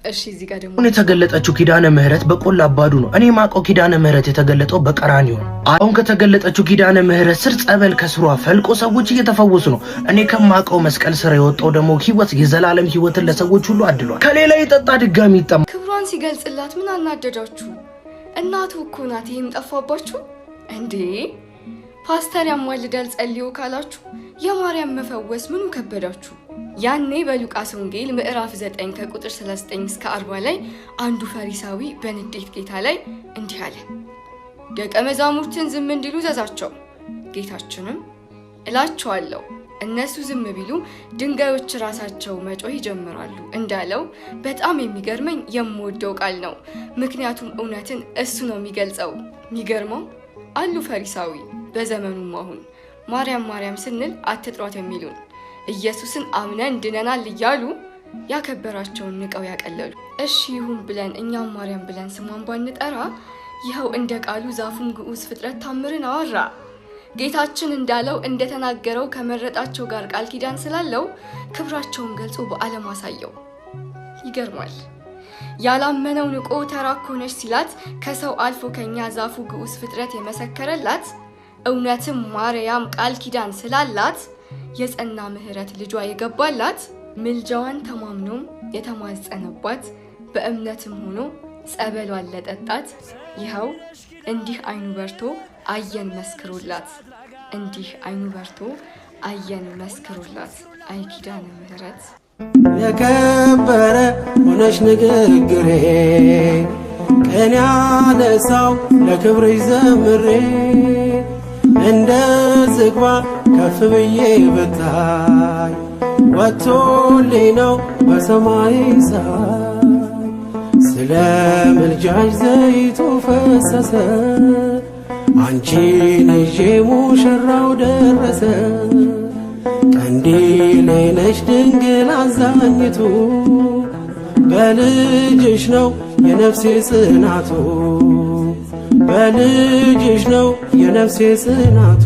እሺ እዚህ ጋር ደግሞ እኔ የተገለጠችው ኪዳነ ምህረት በቆላ አባዱ ነው። እኔ ማቀው ኪዳነ ምህረት የተገለጠው በቀራንዮ ነው። አሁን ከተገለጠችው ኪዳነ ምህረት ስር ጸበል ከስሯ ፈልቆ ሰዎች እየተፈወሱ ነው። እኔ ከማቀው መስቀል ስር የወጣው ደግሞ ህይወት የዘላለም ህይወትን ለሰዎች ሁሉ አድሏል። ከሌላ የጠጣ ድጋሚ ይጠማ። ክብሯን ሲገልጽላት ምን አናደዳችሁ? እናቱ እኮ ናት። ይሄም ጠፋባችሁ እንዴ? ፓስተር ያማልዳል ጸልዩ ካላችሁ የማርያም መፈወስ ምኑ ከበዳችሁ? ያኔ በሉቃስ ወንጌል ምዕራፍ 9 ከቁጥር 39 እስከ 40 ላይ አንዱ ፈሪሳዊ በንዴት ጌታ ላይ እንዲህ አለ፣ ደቀ መዛሙርትን ዝም እንዲሉ ዘዛቸው። ጌታችንም እላቸዋለሁ እነሱ ዝም ቢሉ ድንጋዮች ራሳቸው መጮህ ይጀምራሉ እንዳለው በጣም የሚገርመኝ የምወደው ቃል ነው። ምክንያቱም እውነትን እሱ ነው የሚገልጸው። የሚገርመው አሉ ፈሪሳዊ በዘመኑም አሁን ማርያም ማርያም ስንል አትጥሯት የሚሉን ኢየሱስን አምነን ድነናል እያሉ ያከበራቸውን ንቀው ያቀለሉ። እሺ ይሁን ብለን እኛም ማርያም ብለን ስሟን ባንጠራ ይኸው እንደ ቃሉ ዛፉም ግዑዝ ፍጥረት ታምርን አወራ። ጌታችን እንዳለው እንደተናገረው ከመረጣቸው ጋር ቃል ኪዳን ስላለው ክብራቸውን ገልጾ በዓለም አሳየው። ይገርማል። ያላመነው ንቆ ተራኮነሽ ሲላት ከሰው አልፎ ከኛ ዛፉ ግዑዝ ፍጥረት የመሰከረላት እውነትም ማርያም ቃል ኪዳን ስላላት የጸና ምህረት ልጇ የገባላት ምልጃዋን ተማምኖም የተማጸነባት በእምነትም ሆኖ ጸበሏን ለጠጣት ይኸው እንዲህ አይኑ በርቶ አየን መስክሮላት። እንዲህ አይኑ በርቶ አየን መስክሮላት። አይ ኪዳነ ምህረት የከበረ ሆነሽ ንግግሬ ቀን ያነሳው ለክብርሽ ዘምሬ እንደ ዝግባ ከፍ ብዬ ብታይ ወጥቶልኝ ነው በሰማይ ሳይ ስለ ምልጃሽ ዘይቱ ፈሰሰ አንቺን ይዤ ሙሽራው ደረሰ ቀንዲሌ ነሽ ድንግል አዛኝቱ በልጅሽ ነው የነፍሴ ጽናቱ በልጅሽ ነው የነፍሴ ጽናቱ